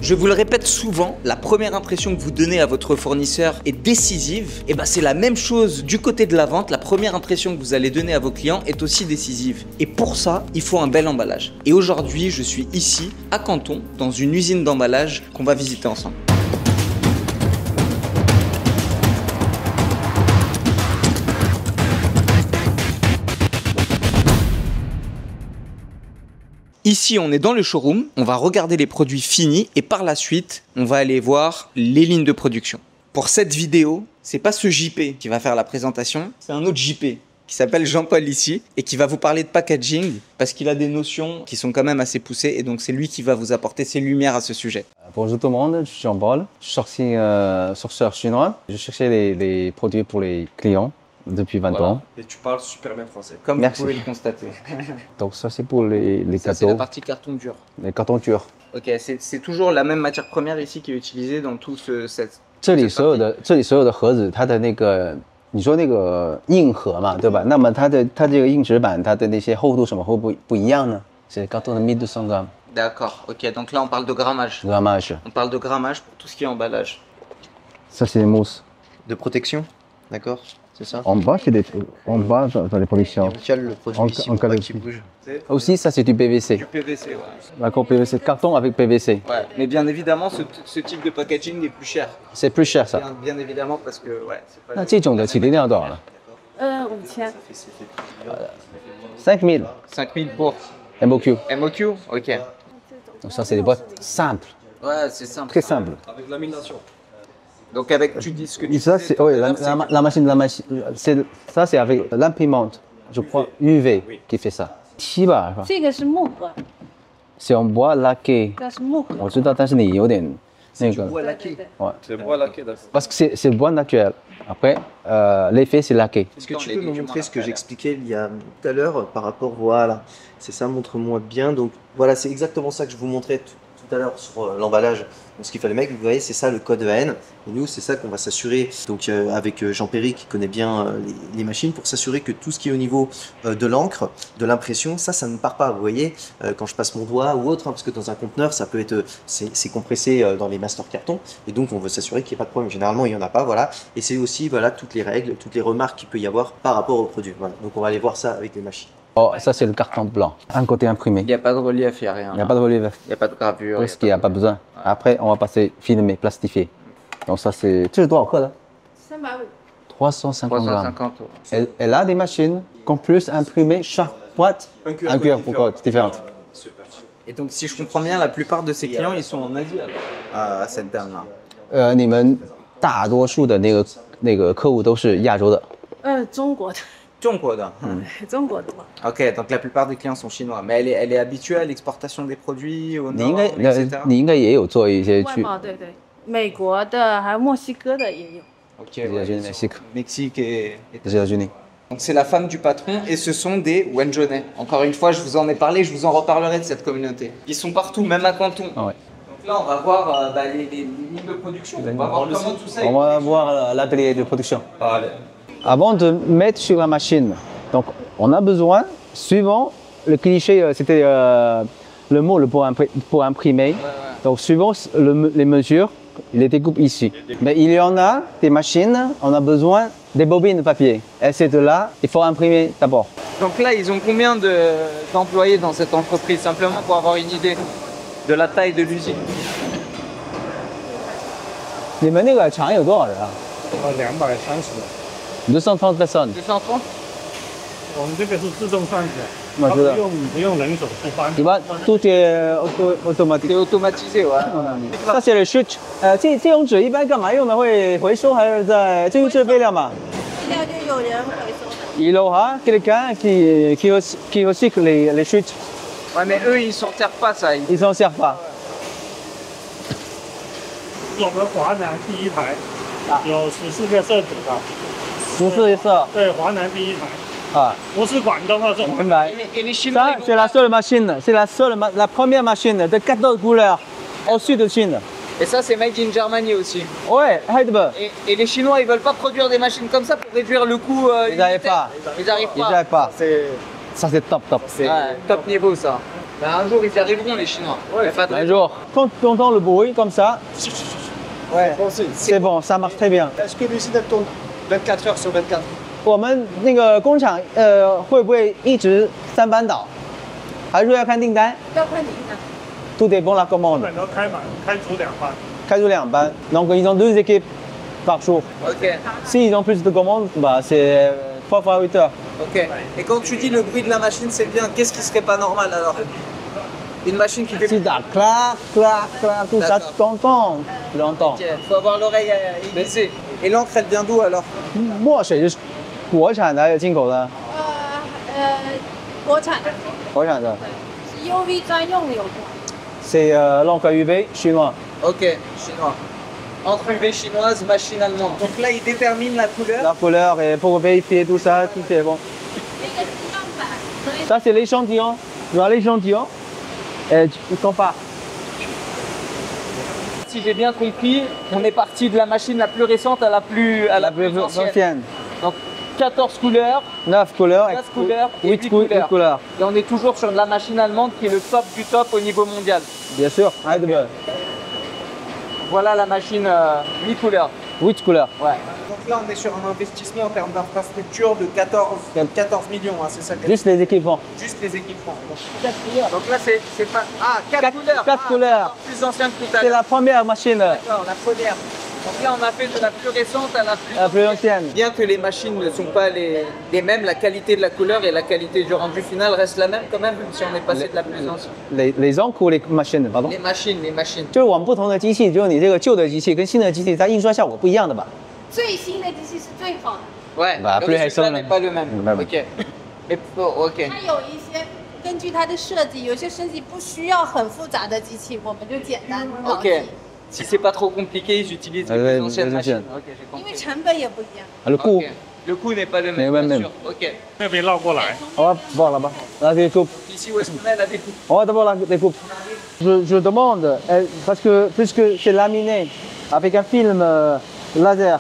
Je vous le répète souvent, la première impression que vous donnez à votre fournisseur est décisive. Et ben c'est la même chose du côté de la vente. La première impression que vous allez donner à vos clients est aussi décisive. Et pour ça, il faut un bel emballage. Et aujourd'hui, je suis ici à Canton, dans une usine d'emballage qu'on va visiter ensemble. Ici, on est dans le showroom, on va regarder les produits finis et par la suite, on va aller voir les lignes de production. Pour cette vidéo, c'est pas ce JP qui va faire la présentation, c'est un autre JP qui s'appelle Jean-Paul ici et qui va vous parler de packaging parce qu'il a des notions qui sont quand même assez poussées et donc c'est lui qui va vous apporter ses lumières à ce sujet. Bonjour tout le monde, je suis Jean-Paul, je suis sourceur chinois. Je cherchais les produits pour les clients depuis 20 ans. Et tu parles super bien français. Comme Merci. vous pouvez le constater. Donc ça c'est pour les Ça, c'est la gâteaux, partie carton dur. les cartons durs. Ok, c'est toujours la même matière première ici qui est utilisée dans tout cette... 这里所有的盒子，它的那个你说那个硬盒嘛，对吧？那么它这个硬纸板，它的那些厚度什么会不一样呢？C'est carton de 1200 grammes. D'accord, ok, donc là on parle de grammage. Grammage. On parle de grammage pour tout ce qui est emballage. Ça c'est les mousses. De protection, d'accord? C'est ça? En bas c'est en bas dans les productions. On cale le produit ici pour pas qu'il bouge. Aussi ça c'est du PVC. Du PVC, ouais. D'accord, PVC, carton avec PVC. Ouais, mais bien évidemment, ce type de packaging est plus cher. C'est plus cher ça. Bien évidemment, parce que, ouais, c'est pas... 那这种的起订量多少了5000。 ？5000 5000 pour MOQ. MOQ. Ok. Donc ça c'est des boîtes simples, Ouais, c'est simple. très simples. Avec lamination. Donc avec, tu dis ce que tu Et ça disais c'est tout à oui, l'heure, c'est- la machine, ça c'est avec l'imprimante, je crois UV qui fait ça. 漆吧是吧？这个是木盒， C'est en bois laqué. 这是木盒。我知道，但是你有点那个， Ouais, laqué. C'est bois laqué, d'accord. parce que c'est le bois naturel. Après, l'effet c'est laqué. Est-ce que Dans tu les peux me documents montrer ce que après. j'expliquais il y a tout à l'heure par rapport, voilà, c'est ça, montre-moi bien. Donc voilà, c'est exactement ça que je vous montrais tout à l'heure sur l'emballage. Donc ce qu'il fallait mettre, vous voyez, c'est ça le code EN. Et nous, c'est ça qu'on va s'assurer, donc avec Jean-Péry qui connaît bien les machines, pour s'assurer que tout ce qui est au niveau de l'encre, de l'impression, ça ne part pas. Vous voyez, quand je passe mon doigt ou autre, hein, parce que dans un conteneur, ça peut être, c'est compressé dans les master cartons, et donc on veut s'assurer qu'il n'y ait pas de problème. Généralement, il n'y en a pas, voilà. Et c'est aussi, voilà, toutes les règles, toutes les remarques qu'il peut y avoir par rapport au produit. Voilà. Donc on va aller voir ça avec les machines. Oh, ça c'est le carton blanc. Un côté imprimé. Il n'y a pas de relief, il n'y a rien. Il n'y a pas de relief. Il n'y a pas de gravure. Parce qu'il n'y a pas besoin. Après, on va passer filmé, plastifié. Donc ça c'est. Tu sais quoi là 350。 350 grammes. 350 euros. Elle a des machines qu'on peut imprimer chaque boîte un QR code différent. Et donc, si je comprends bien, la plupart de ces clients, ils sont en Asie alors, à cette dame-là. 你们大多数的那个客户都是亚洲的。中国的，中国的。中国的嘛。 Ok, donc la plupart des clients sont chinois. Mais elle est habituée à l'exportation des produits au 你应 nord, 该 etc. 你应该也有做一些外去贸对对，美国的还有墨西哥的也有。 Ok, États-Unis, ils Mexique. sont Mexique et... les États-Unis. Donc c'est la femme du patron et ce sont des Wenzhonais. Encore une fois, je vous en ai parlé, je vous en reparlerai de cette communauté. Ils sont partout, même à Canton. Ah ouais. Donc là, on va voir les lignes de production. On va voir comment tout ça est On va voir l'atelier de production. Allez. Avant de mettre sur la machine, donc on a besoin, suivant le cliché, c'était le moule pour imprimer. Donc suivant les mesures, il les découpe ici. Mais il y en a des machines, on a besoin des bobines de papier. Et c'est de là, il faut imprimer d'abord. Donc là, ils ont combien d'employés dans cette entreprise? Simplement pour avoir une idée de la taille de l'usine. 你们那个厂有多少人啊230， ？230 personnes. 230? 我们这个是自动算子，我知道它不用人手去翻。 Tu vois, tout est automatique. C'est automatisé, ouais. Ça c'est le chute. 这种纸一般干嘛用的？会回收还是在？这就是废料嘛。废料就有人回收的。 Il aura quelqu'un qui recycle les chutes. Ouais, mais eux, ils s'en servent pas, ça. Ils s'en servent pas. 我们华南第一台，有14个色组的， 14色对，华南第一台。 啊， 不是广东啊，是华 明白。 Et les Chinois, Ça ils vont c'est la seule machine, c'est la première machine de 14 couleurs au sud de Chine. Et ça, c'est made in Germany aussi. Ouais, Heidelberg. Et les Chinois, ils veulent pas produire des machines comme ça pour réduire le coût. Ils n'arrivent pas. Ils arrivent Ils pas. n'arrivent pas. C'est Ça c'est top. ouais, top niveau, ça. Bah, un jour, ils y arriveront, les Chinois. Ouais, pas de Un jour. Quand tu entends le bruit comme ça, ouais, c'est bon, ça marche très bien. Est-ce que l'usine elle tourne 24 heures sur 24? 我们那个工厂会不会一直3班倒，还是说要看订单要看你的。 ？Tout dépend de la 基 commande. 本都开满，开足2班。开出2班, donc ils ont 2 équipes par jour. Ok, S'ils ont plus de commandes, bah c'est 3 fois 8 heures. ok. Et quand tu dis le bruit de la machine, c'est bien, qu'est-ce qui serait pas normal alors? Une machine qui fait. Si t'as clac, clac, clac, tout ça, D'accord. tu t'entends. Tu l'entends. Ok, faut avoir l'oreille aiguisée. Et l'encre, elle vient d'où alors? 墨水是国产的还是进口的？国产的，国产的。是 UV 专用的有的。 C'est l'encre UV chinois. Ok, chinois. Encre UV chinoise, machine allemande. Donc là, il détermine la couleur. La couleur et pour vérifier tout ça, tout est bon. 那个是样板，所以 Ça c'est l'échantillon. Tu vois l'échantillon et tu compares. Si j'ai bien compris, on est parti de la machine la plus récente à la plus ancienne. Ancienne. Donc 14 couleurs, 9 couleurs. 9 couleurs et 8 8 couleurs. couleurs. Et on est toujours sur de la machine allemande qui est le top du top au niveau mondial. Bien sûr. Heidelberg. Voilà la machine 8 couleurs. 8 couleurs. Ouais. Donc là, on est sur un investissement en termes d'infrastructure de 14 millions, hein, c'est ça? Juste les équipements. Juste les équipements. Donc, 4 couleurs. Donc là, c'est pas. Ah, 4 couleurs. 4 couleurs. Encore plus ancien que tout à C'est l'heure. la première machine. D'accord, la première. Donc là, on a fait de la plus récente à la plus La plus ancienne. Bien que les machines ne sont pas les mêmes, la qualité de la couleur et la qualité du rendu final reste la même quand même, même si on est passé de la plus ancienne. Les encres ou les machines, pardon. Les machines, les machines. 就是我们不同的机器，就是你这个旧的机器跟新的机器，它印刷效果不一样的吧？最新的机器是最好的。 Ouais, Bah, le plus résultat récent, n'est là. pas le même. Bah, Ok. Mais ok. 它有一些根据它的设计，有些设计不需要很复杂的机器，我们就简单老 Ok. 机， Si c'est pas trop compliqué, ils utilisent les Ouais, plus anciennes les machines. anciennes. Ok, j'ai 因为 compris. 成本也不一样。 Le coût. Ok. Le coût n'est pas le Mais même. même, bien sûr. Ok. 那边绕过来， On va voir là-bas. La découpe. Ici, où est-ce qu'on est la découpe? On va d'abord la découpe. Je demande, parce que puisque c'est laminé avec un film laser,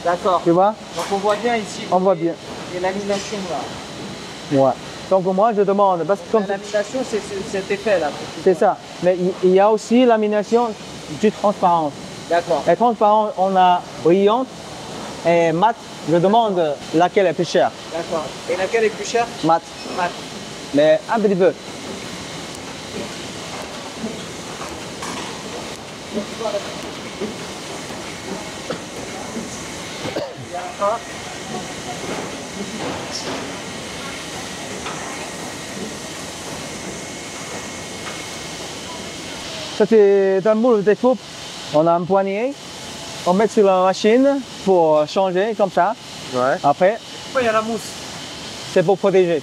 D'accord. tu vois, Donc on voit bien ici. on voit bien. Et lamination là. Ouais. Donc moi je demande, parce que comme La lamination, c'est cet effet là. c'est ça, mais il y a aussi lamination du transparence. D'accord. Et transparent, on a brillante et mat. Je demande laquelle est plus chère. D'accord. Et laquelle est plus chère? Mat. Mat. Mais un petit peu. Ça c'est un moule de découpe. On a un poignet. On met sur la machine pour changer comme ça. Ouais. Après, Pourquoi il y a la mousse? c'est pour protéger.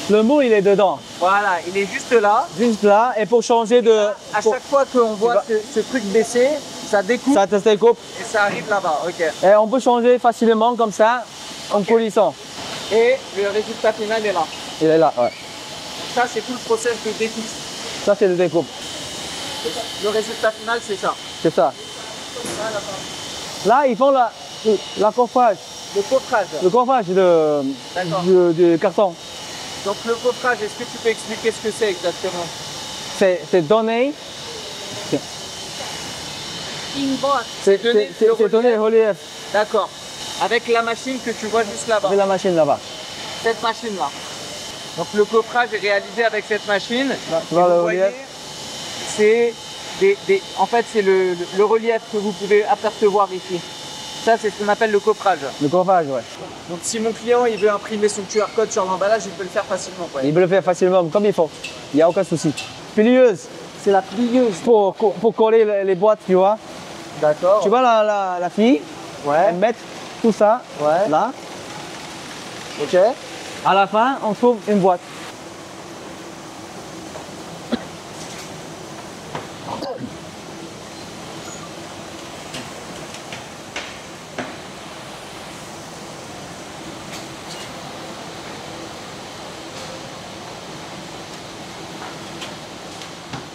Le moule il est dedans, Voilà, il est juste là. juste là, et pour changer de. À pour- chaque fois qu'on voit vas- ce truc baisser, ça découpe Ça te découpe. et ça arrive là-bas. Ok. Et on peut changer facilement comme ça, en coulissant. Et le résultat final est là. Il est là, ouais. Ça, c'est tout le process de découpe. Ça c'est le découpe, Le résultat final, c'est ça. c'est ça. Là ils font la coffrage, Le coffrage. le coffrage D'accord. du carton. Donc le coffrage, est-ce que tu peux expliquer ce que c'est exactement? C'est donné, Inboard， C'est donner le c'est donné le relief D'accord. Avec la machine que tu vois juste là-bas. avec la machine là-bas. Cette machine-là. Donc le coffrage est réalisé avec cette machine. Tu vois le Vous relief. voyez, c'est en fait, c'est le relief que vous pouvez apercevoir ici. Ça, c'est ce qu'on appelle le coffrage. Le coffrage, ouais. Donc si mon client il veut imprimer son QR code sur l'emballage, il peut le faire facilement. Quoi. Il peut le faire facilement comme il faut. Il n'y a aucun souci. Plieuse, C'est la plieuse. pour coller les boîtes, tu vois. D'accord. Tu vois la fille, Ouais. elle met tout ça Ouais. là. Ok. À la fin, on trouve une boîte. .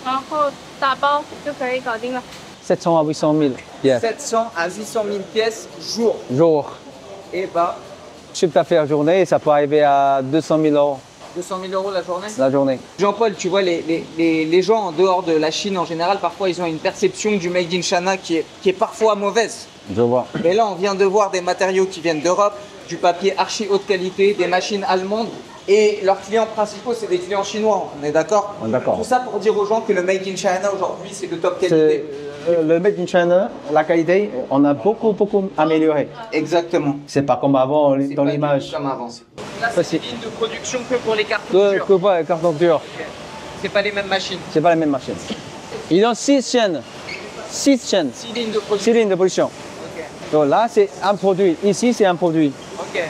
然后打包就可以搞定了。 700 à 800 000 pièces. 700 à 800 000 pièces jour. Jour. Et bah, Chiffre d'affaires journée, ça peut arriver à 200 000 euros. 200 000 euros la journée. la journée. Jean-Paul, tu vois, les gens en dehors de la Chine en général, parfois ils ont une perception du Made in China qui est parfois mauvaise. Je vois. Mais là, on vient de voir des matériaux qui viennent d'Europe, du papier archi haute qualité, des machines allemandes. Et leurs clients principaux, c'est des clients chinois, on est d'accord? D'accord. Tout ça pour dire aux gens que le Made in China aujourd'hui, c'est de top qualité. Le Made in China, la qualité, on a beaucoup amélioré. Exactement. C'est pas comme avant C'est dans pas l'image. du tout comme avant. Là, c'est une ligne de production que pour les cartons Que durs. pas les cartons durs. C'est pas les mêmes machines. C'est pas la même machine. Ils ont 6 chaînes. 6 chaînes. 6 lignes de 6 production. lignes de production. Ok. Donc là, c'est un produit. Ici, c'est un produit. Ok.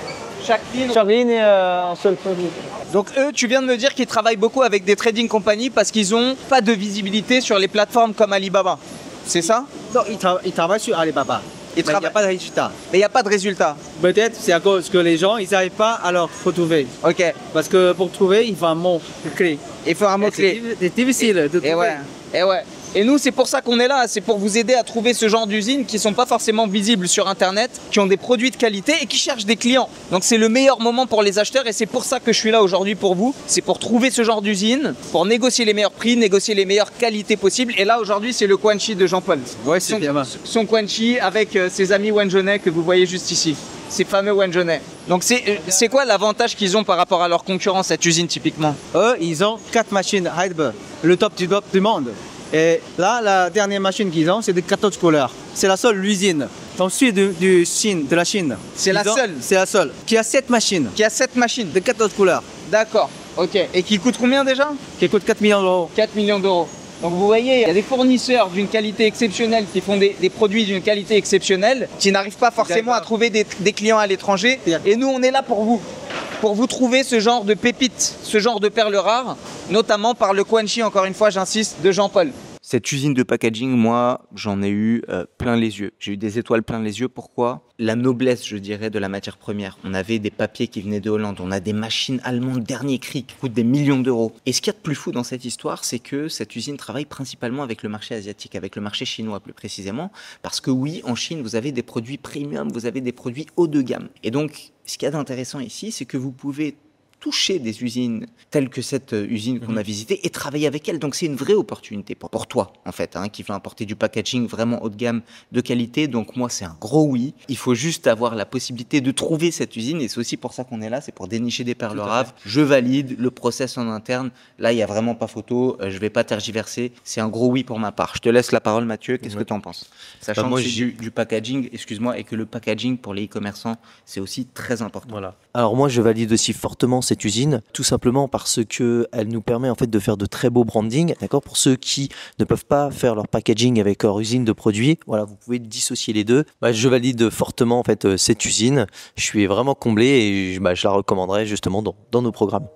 Chaque ligne. Chaque ligne est un seul produit. Donc eux, tu viens de me dire qu'ils travaillent beaucoup avec des trading companies parce qu'ils n'ont pas de visibilité sur les plateformes comme Alibaba. C'est ça? Non, ils travaillent sur Alibaba. Ils Mais il n'y a travaillent. pas de résultat. Mais il n'y a pas de résultat. Peut-être c'est à cause que les gens, ils n'arrivent pas à leur retrouver. Ok. Parce que pour trouver, il faut un mot clé. Il faut un mot-clé. C'est difficile de trouver. Et ouais. Et ouais. Et nous, c'est pour ça qu'on est là, c'est pour vous aider à trouver ce genre d'usines qui sont pas forcément visibles sur Internet, qui ont des produits de qualité et qui cherchent des clients. Donc c'est le meilleur moment pour les acheteurs et c'est pour ça que je suis là aujourd'hui pour vous. C'est pour trouver ce genre d'usine, pour négocier les meilleurs prix, négocier les meilleures qualités possibles. Et là, aujourd'hui, c'est le Quanchi de Jean-Paul. Ouais, c'est bien. Son Quanchi avec ses amis Wenzhonais que vous voyez juste ici. Ces fameux Wenzhonais. Donc c'est quoi l'avantage qu'ils ont par rapport à leur concurrent, cette usine typiquement? Eux, ils ont 4 machines Heidelberg, le top du monde. Et là, la dernière machine qu'ils ont, c'est de 14 couleurs. C'est la seule usine. Ensuite, de la Chine. C'est la seule? C'est la seule. Qui a 7 machines Qui a 7 machines. de 14 couleurs. D'accord. Ok. Et qui coûte combien déjà? Qui coûtent 4 millions d'euros. 4 millions d'euros. Donc vous voyez, il y a des fournisseurs d'une qualité exceptionnelle qui font des produits d'une qualité exceptionnelle, qui n'arrivent pas forcément à trouver des clients à l'étranger. Et nous, on est là pour vous trouver ce genre de pépites, ce genre de perles rares, notamment par le Quanchi, encore une fois, j'insiste, de Jean-Paul. Cette usine de packaging, moi, j'en ai eu plein les yeux. J'ai eu des étoiles plein les yeux. Pourquoi? La noblesse, je dirais, de la matière première. On avait des papiers qui venaient de Hollande. On a des machines allemandes dernier cri qui coûtent des millions d'euros. Et ce qu'il y a de plus fou dans cette histoire, c'est que cette usine travaille principalement avec le marché asiatique, avec le marché chinois plus précisément. Parce que oui, en Chine, vous avez des produits premium, vous avez des produits haut de gamme. Et donc, ce qu'il y a d'intéressant ici, c'est que vous pouvez toucher des usines telles que cette usine qu'on a visitée et travailler avec elle. Donc c'est une vraie opportunité pour toi en fait, hein, qui veut importer du packaging vraiment haut de gamme, de qualité. Donc moi c'est un gros oui. Il faut juste avoir la possibilité de trouver cette usine et c'est aussi pour ça qu'on est là, c'est pour dénicher des perles rares. Je valide le process en interne. Là il n'y a vraiment pas photo, je vais pas tergiverser. C'est un gros oui pour ma part. Je te laisse la parole Mathieu, qu'est-ce que tu en penses? Sachant moi, que c'est du packaging, excuse-moi, et que le packaging pour les e-commerçants c'est aussi très important. Voilà. Alors moi je valide aussi fortement cette usine, tout simplement parce que elle nous permet en fait de faire de très beaux branding, d'accord, pour ceux qui ne peuvent pas faire leur packaging avec leur usine de produits. Voilà, vous pouvez dissocier les deux. Je valide fortement en fait cette usine. Je suis vraiment comblé et je la recommanderais justement dans nos programmes.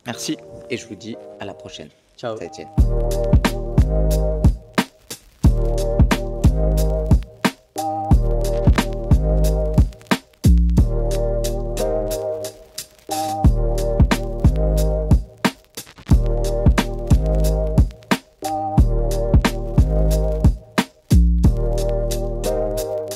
Merci et je vous dis à la prochaine. Ciao. Ça Etienne.